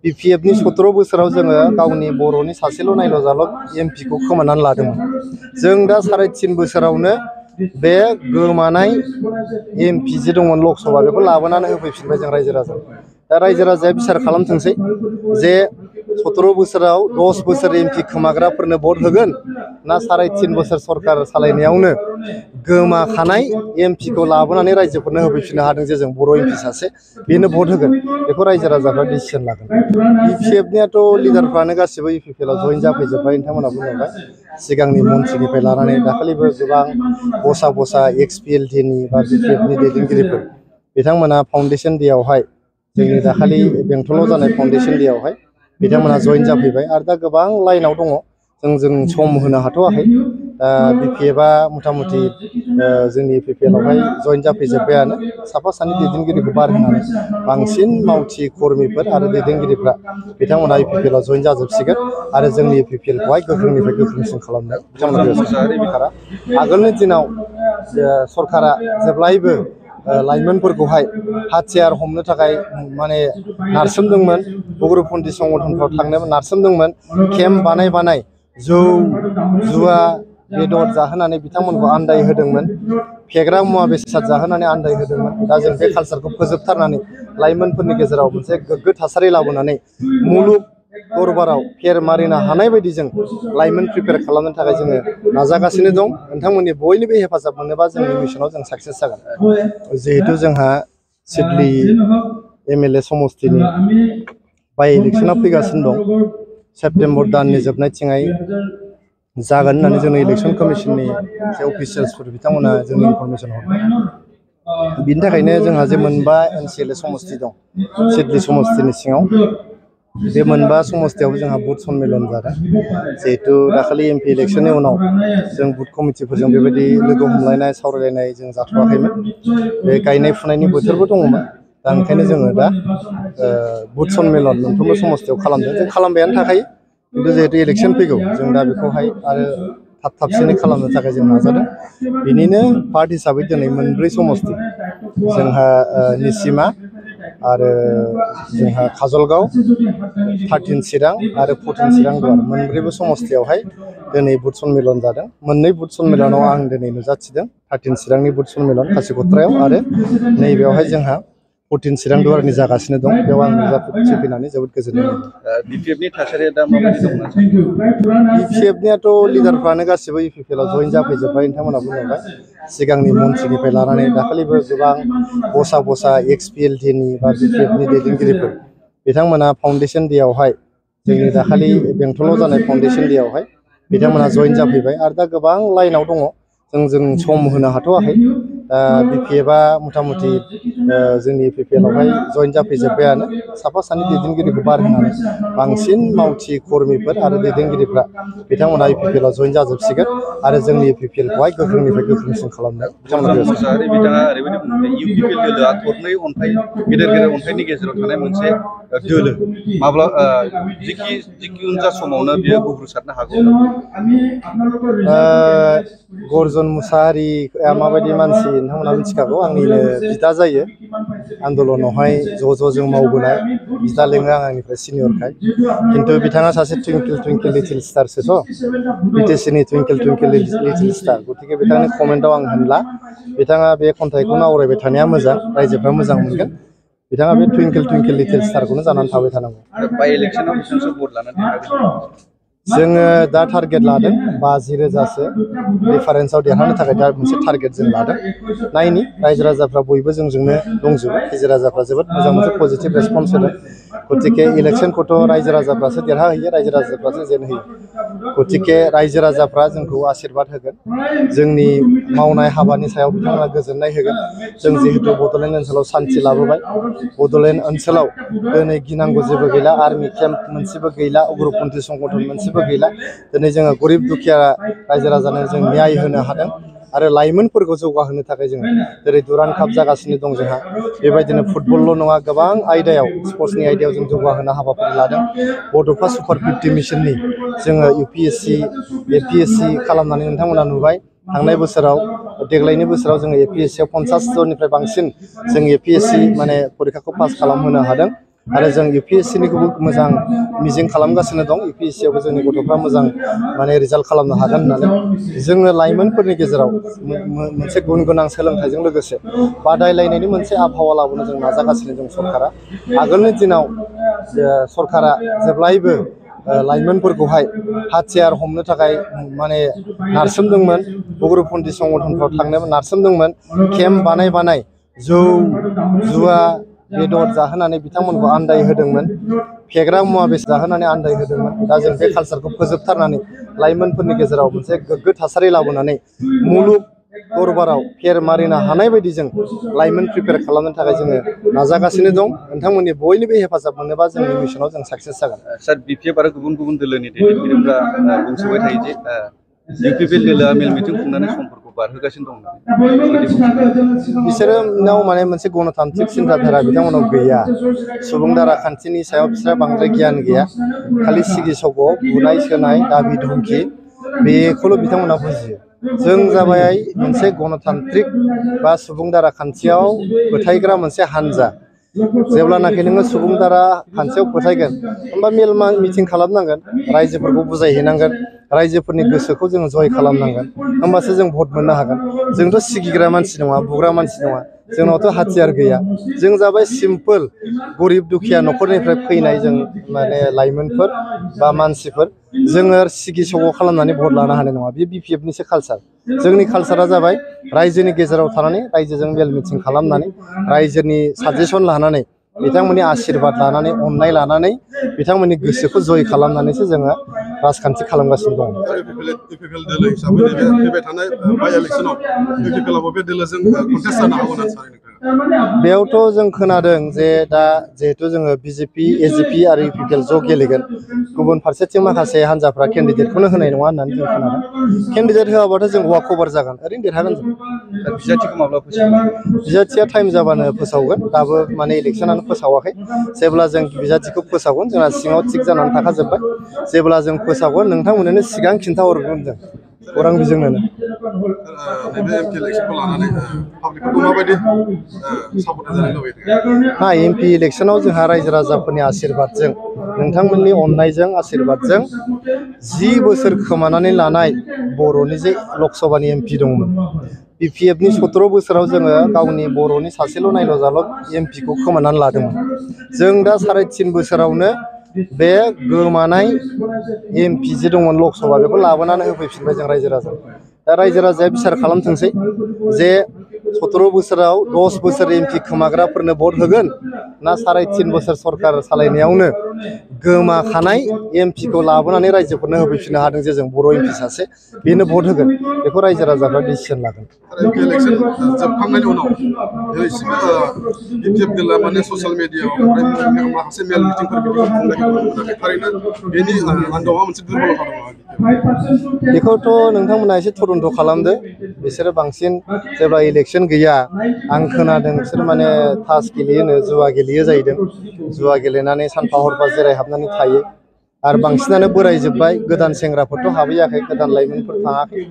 BPF नि 17 बोसोराव जोङो गावनि बर'नि सासेल' नायल' जाल' MP खौ खोमानानै लादोंमोन। जों दा 3.5 बोसोरावनो बे गोमानाय MP जे दंमोन लकसभा बेखौ लाबोनानै होफैफिनबाय जों रायजो राजा। दा रायजो राजाया बिसार खालामथोंसै जे 17 बोसोराव 10 बोसोर MP खोमाग्राफोरनो भट होगोन ना 3.5 बोसोर सरकार सालायनायावनो गोमाखानाय MP खौ लाबोनानै रायजोफोरनो होफैफिननो हादों जे जों बर' MP सासे बेनो भट होगोन बेखौ रायजो राजाफ्रा डिसिजन लागोन। BPF नियाथ' लिडारफ्रानो गासिबो UPPL आव जइन जाफैजोब्बाय नोंथांमोना बुंलांबाय सिगांनि मन्थ्रिनिफ्राय लानानै दाखालिबो गोबां बसा XPLT नि बा BPF नि दैदेनगिरिफोर बिथांमोना फाउन्डेसन डेआवहाय जोंनि दाखालि बेंटलाव जानाय फाउन्डेसन डेआवहाय बिथांमोना जइन जाफैबाय आरो दा गोबां लाइनाव दङ जों सम होनो हाथ'वाखै। BPF आ मथा-मथि जोंनि UPPL आवहाय जइन जाफैजोब्बायानो साफा सानै दैदेनगिरिखौ बारहोनानै बांसिन मावथि कर्मिफोर आरो दैदेनगिरिफ्रा बिथांमोना UPPL आव जइन जाजोबसिगोन आरो जोंनि UPPL खौहाय गोख्रोंनिफ्राय गोख्रोंसिन खालामनाय बिथांमोना आगोलनि दिनाव सरकारा जेब्लायबो लाइमोनफोरखौहाय हाथियार हमनो थाखाय माने नारसोमदोंमोन उग्रपन्थी संगठनफ्राव थांनो नारसोमदोंमोन केम्प बानाय जौ जुवा बेदर जाहोनानै बिथांमोनखौ आन्दाय होदोंमोन फेग्रा मुवा बेसाद जाहोनानै आन्दाय होदोंमोन। दा जों बे कालचारखौ फोजोबथारनानै लाइमोनफोरनि गेजेराव मोनसे गोग्गो थासारि लाबोनानै मुलुग दरबाराव फेर मारिनो हानाय बायदि जों लाइमोन प्रिपेयार खालामनो थाखाय जोङो नाजागासिनो दं। नोंथांमोननि बयनिबो हेफाजाब मोनोबा जोंनि मिशनाव जों साक्सेस जागोन। जिहेतु जोंहा सिडली MLA समस्तिनि बाय इलेक्शना फैगासिनो दं सेप्तेम्बर दाननि जोबनायथिंहाय जागोन होननानै जोंनि इलेक्शन कमिशननि जे अफिसियेल्सफोर बिथांमोना जोंनि इनफरमेसन हरबाय। बिनि थाखायनो जोंहा जे मोनबा NCLA समस्ति दं सिडली समस्तिनि सिङाव बे मोनबा समस्तियावबो जोंहा बुथ सन्मेलन जादों। जिहेतु दाखालि MP इलेक्शननि उनाव जों बुथ कमिटिफोरजों बेबायदि लोगो हमलायनाय सावरायलायनाय जों जाथ'वाखैमोन। बे गायनाय फुनायनि बोथोरबो दङमोन दा ओंखायनो जोङो दा बुथ सन्मेलन मोनफ्रोमबो समस्तियाव खालामदों। जों खालामबायानो थाखायो खिन्थु जिहेतु इलेक्शन फैगौ जों दा बेखौहाय आरो थाबसिनै खालामनो थाखाय जों नाजादों। बिनिनो पार्ट हिसाबै दिनै मोनब्रै समस्ति जोंहा निसिमा आरो जोंहा काजलगांव 13 चिरां आरो 14 चिरां दुवार मोनब्रैबो समस्तियावहाय दिनै बुथ सन्मेलन जादों। मोननै बुथ सन्मेलनाव आं दिनै नुजाथिदों 13 चिरांनि बुथ सन्मेलन खासिक'त्रायाव आरो नैबेयावहाय जोंहा 14 चिरां दुवारनि जागासिनो दं बेयाव आं नुजाथिफैनानै जोबोद गोजोननाय मोनदों। BPF नि थासारिया दा माबायदि दं? BPF नियाथ' लिडारफ्रानो गासिबो UPPL आव जइन जाफैजोब्बाय नोंथांमोना बुंलांबाय सिगांनि मन्थ्रिनिफ्राय लानानै दाखालिबो गोबां बसा XPLT नि बा BPF नि दैदेनगिरिफोर बिथांमोना फाउन्डेसन डेआवहाय जोंनि दाखालि बेंटलाव जानाय फाउन्डेसन डेआवहाय बिथांमोना जइन जाफैबाय आरो दा गोबां लाइनाव दङ जों सम होनो हाथ'वाखै। BPF आ मथा-मथि जोंनि UPPL आवहाय जइन जाफैजोब्बायानो साफा सानै दैदेनगिरिखौ बारहोनानै बांसिन मावथि कर्मिफोर आरो दैदेनगिरिफ्रा बिथांमोना UPPL आव जइन जाजोबसिगोन आरो जोंनि UPPL खौहाय गोख्रोंनिफ्राय गोख्रोंसिन खालामनाय बिथाङा ओरैबायदि बुंदों UPPL दोलोआ थरनै अन्थाइ गेदेर अन्थाइनि गेजेराव थानाय मोनसे दोलो माब्ला जिखुनु जा समावनो बियो गुब्रुसारनो हागौ। गर्जन मुसाहारिया माबायदि मानसि नोंथांमोना मिथिखागौ आंनिनो बिदा जायो आन्दलनावहाय ज' जों मावबोनाय बिदा लेङो आंनिफ्राय सिनियरखाय खिन्थु बिथाङा सासे टुइंकल लिटिल स्टारसोथ' BTC नि टुइंकल लिटिल स्टार गतिके बिथांनि कमेन्टआव आं होनला बिथाङा बे खन्थाइखौनो आवरायबाय थानाया मोजां रायजोफ्रा मोजां मोनगोन बिथाङा बे टुइंकल लिटिल स्टारखौनो जानानै थाबाय थानांगौ। बाय इलेक्शनाव बेसेबांसो भट लानानै जोङो दा टारगेट लादों 50,000सो डिफारेन्सआव देरहानो थाखाय दा मोनसे टारगेट जों लादों। नायनि रायजो राजाफ्रा बयबो जोंजोंनो दंजोबो रायजो राजाफ्रा जोबोद मोजां मोनसे पजिटिभ रेसपन्स होदों। गतिके इलेक्शनखौथ' रायजो राजाफ्रासो देरहाहैयो रायजो राजाफ्रासो जेनहोयो। गतिके रायजो राजाफ्रा जोंखौ आशीर्बाद होगोन जोंनि मावनाय हाबानि सायाव बिथांमोना गोजोननाय होगोन। जों जिहेतु बड'लेण्ड ओनसोलाव सान्थि लाबोबाय बड'लेण्ड ओनसोलाव दिनै गिनांगौ जेबो गैला आर्मि केम्प मोनसेबो गैला उग्रपन्थी संगठन मोनसेबो गैला दिनै जोङो गरिब दुखिया रायजो राजानो जों न्याय होनो हादों आरो लाइमोनफोरखौ जौगाहोनो थाखाय जोङो जेरै दुरान काप जागासिनो दं जोंहा बेबायदिनो फुटबलल' नङा गोबां आयदायाव स्पर्ट्सनि आयदायाव जों जौगाहोनो हाबाफारि लादों। बड'फा सुपार 50 मिशननि जोङो UPSC APSC खालामनानै नोंथांमोना नुबाय थांनाय बोसोराव देग्लायनि बोसोराव जोङो APSC आव 50 जननिफ्राय बांसिन जों APSC माने परिखाखौ पास खालामहोनो हादों आरो जों UPSC निखौबो मोजां मिजिं खालामगासिनो दं। UPSC आवबो जोंनि गथ'फ्रा मोजां माने रिजाल्ट खालामनो हागोन होननानै जोङो लाइमोनफोरनि गेजेराव मोनसे गुन गोनां सोलोंथाइजों लोगोसे बादायलायनायनि मोनसे आबहावा लाबोनो जों नाजागासिनो दं सरकारा। आगोलनि दिनाव सरकारा जेब्लायबो लाइमोनफोरखौहाय हाथियार हमनो थाखाय माने नारसोमदोंमोन, उग्रपन्थी संगठनफ्राव थांनो नारसोमदोंमोन, केम्प बानाय जौ जुवा बेदर जाहोनानै बिथांमोनखौ आन्दाय होदोंमोन, फेग्रा मुवा बेसाद जाहोनानै आन्दाय होदोंमोन। दा जों बे कालसारखौ फोजोबथारनानै लाइमोनफोरनि गेजेराव मोनसे गोग्गो थासारि लाबोनानै मुलुग दरबाराव फेर मारिनो हानाय बायदि जों लाइमोन प्रिपेयार खालामनो थाखाय जोङो नाजागासिनो दं। नोंथांमोननि बयनिबो हेफाजाब मोनोबा जोंनि मिशनाव जों साक्सेस जागोन। सार BPF आरो गुबुन गुबुन दोलोनि दैदेनगिरिफ्रा बुंसोबाय थायो जे UPPL दोलोआ मेल मिटिं खुंनानै समफोरखौ बारहोगासिनो दं। बिसोरनाव माने मोनसे गणतान्त्रिक सिन्ताधारा बिथांमोनाव गैया। सुबुं दारा खान्थिनि सायाव बिसोरहा बांद्राय गियान गैया। खालि सिगि सग' बुनाय सोनाय दाबि धमखि बेखौल' बिथांमोना बुजियो। जों जाबाय मोनसे गणतान्त्रिक बा सुबुं दारा खान्थियाव फोथायग्रा मोनसे हान्जा। जेब्लानाखि नोङो सुबुं दारा खान्थियाव फोथायगोन होमबा मेल मिटिं खालामनांगोन, रायजोफोरखौ बुजायहैनांगोन, रायजोफोरनि गोसोखौ जों जय खालामनांगोन, होमबासो जों भट मोननो हागोन। जोंथ' सिगिग्रा मानसि नङा, बुग्रा मानसि नङा, जोंनावथ' हाथियार गैया। जों जाबाय सिम्पोल गरिब दुखिया न'खरनिफ्राय फैनाय जों माने लाइमोनफोर बा मानसिफोर। जोङो सिगि सग' खालामनानै भट लानो हानाय नङा। बे BPFनिसो कालसार। जोंनि कालसारा जाबाय रायजोनि गेजेराव थानानै रायजोजों मेल मिटिं खालामनानै रायजोनि साजेसन लानानै बिथांमोननि आशीर्बाद लानानै अननाय लानानै बिथांमोननि गोसोखौ जय खालामनानैसो जोङो राजखान्थि खालामगासिनो दं। UPPL दोलो हिसाबै नैबे फैबाय थानाय बाइ इलेक्सनाव UPPL आबो बे दोलोजों कन्टेस्ट जानो हागौ होननानै सानो नोंथाङा? बेयावथ' जों खोनादों जे दा जिहेथु जोङो BJP, AJP आरो UPPL ज' गेलेगोन, गुबुन फारसेथिं माखासे हान्जाफ्रा केन्डिडेटखौनो होनाय नङा होननानै जों खोनादों। केन्डिडेट होआबाथ' जों वाक अभार जागोन, ओरैनो देरहागोन जों। बिजाथिखौ माब्ला फोसावगोन? बिजाथिया टाइम जाबानो फोसावगोन, दाबो माने इलेक्सनानो फोसावाखै। जेब्ला जों बिजाथिखौ फोसावगोन जोंहा सिङाव थिग जानानै थाखाजोब्बाय। जेब्ला जों फोसावगोन नोंथांमोननो सिगां खिन्थाहरगोन जों खौरां बिजोंनोनो। नैबे MP इलेक्सनखौ लानानै पाब्लिकफोरखौ माबायदि सापर्ट जानो लुबैदों? MP इलेक्सनाव जोंहा रायजो राजाफोरनि आशीर्बादजों, नोंथांमोननि अननायजों आशीर्बादजों 10 बोसोर खोमानानै लानाय बर'नि जे लकसभानि MP दंमोन, BPFनि 17 बोसोराव जोङो गावनि बर'नि सासेल' नायल' जाल' MP खौ खोमानानै लादोंमोन। जों दा 3.5 बोसोरावनो बे गोमानाय MP जे दंमोन लकसभा, बेखौ लाबोनानै होफैफिनबाय जों रायजो राजा। दा रायजो राजाया बिसार खालामथोंसै जे 17 बोसोराव 10 बोसोर MP खोमाग्राफोरनो भट होगोन ना 3.5 बोसोर सरकार सालायनायावनो गोमाखानाय MP खौ लाबोनानै रायजोफोरनो होफैफिननो हादों जे जों बर' MP सासे, बेनो भट होगोन। बेखौ रायजो राजाफ्रा डिसिसन लागोन। MP इलेक्सन जोबखांनायनि उनाव दिनैसिम BPF दोलोआ माने ससियेल मिडियाआव माखासे मेल मिटिंफोर बिदि खुंनायखौ नुनो मोनाखै। थारैनो बेनि आन्दोआव मोनसे दुर्बलता दं नामा? बेखौथ' नोंथांमोना एसे तदन्त खालामदो। बिसोरो बांसिन जेब्ला इलेक्सन गैया, आं खोनादों बिसोर माने तास गेलेयोनो, जुवा गेलेयो जाहैदों। जुवा गेलेनानै सानफा हरफा जिरायहाबनानै थायो। आरो बांसिनानो बोरायजोब्बाय, गोदान सेंग्राफोरथ' हाबहैयाखै, गोदान लाइमोनफोर थाङाखै।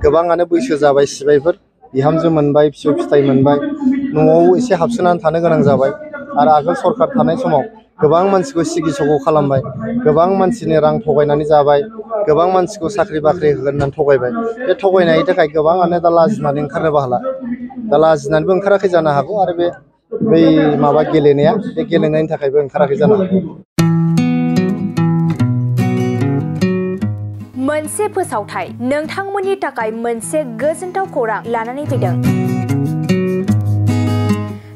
गोबाङानो बैसो जाबाय, सिबायफोर, बिहामजो मोनबाय, फिसौ फिथाइ मोनबाय, न'आव एसे हाबसोनानै थानो गोनां जाबाय। आरो आगोल सरकार थानाय समाव गोबां मानसिखौ सिगि सग' खालामबाय, गोबां मानसिनि रां थगायनानै जाबाय, गोबां मानसिखौ साख्रि बाख्रि होगोन होननानै थगायबाय। बे थगायनायनि थाखाय गोबाङानो दा लाजिनानै ओंखारनोबो हाला। दा लाजिनानैबो ओंखाराखै जानो हागौ, आरो बै माबा गेलेनाया, बे गेलेनायनि थाखायबो ओंखाराखै जानो हागौ। मोनसे फोसावथाय, नोंथांमोननि थाखाय मोनसे गोजोनथाव खौरां लानानै फैदों।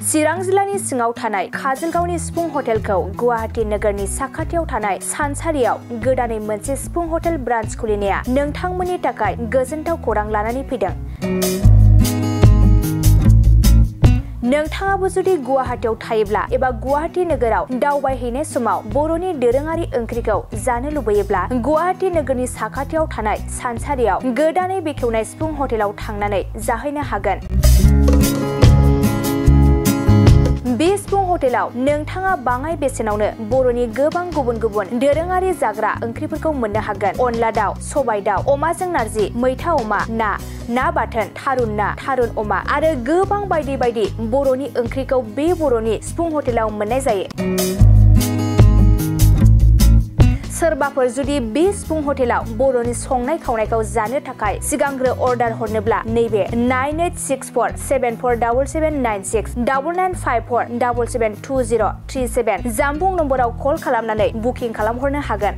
चिरां जिल्लानि सिङाव थानाय काजलगावनि सिफुं हटेलखौ गुवाहाटी नोगोरनि साखाथियाव थानाय सानसारियाव गोदानै मोनसे सिफुं हटेल ब्रान्च खुलिनाया नोंथांमोननि थाखाय गोजोनथाव खौरां लानानै फैदों। नोंथाङाबो जुदि गुवाहाटीयाव थायोब्ला एबा गुवाहाटी नोगोराव दावबायहैनाय समाव बर'नि दोरोङारि ओंख्रिखौ जानो लुबैयोब्ला गुवाहाटी नोगोरनि साखाथियाव थानाय सानसारियाव गोदानै बेखेवनाय सिफुं हटेलाव थांनानै जाहैनो हागोन। बे सिफुं हटेलाव नोंथाङा बाङाय बेसेनावनो बर'नि गोबां गुबुन गुबुन दोरोङारि जाग्रा ओंख्रिफोरखौ मोननो हागोन। अनला दाउ, सबाय दाउ, अमाजों नारजि, मैथा अमा, ना बाथोन, थारुन ना, थारुन अमा आरो गोबां बायदि बायदि बर'नि ओंख्रिखौ बे बर'नि सिफुं हटेलाव मोननाय जायो। सोरबाफोर जुदि बे सिफुं हटेलाव बर'नि संनाय खावनायखौ जानो थाखाय सिगांग्रो अर्डार हरनोब्ला नैबे 9864747796 9954772037 जानबुं नम्बराव कल खालामनानै बुकिं खालामहरनो हागोन।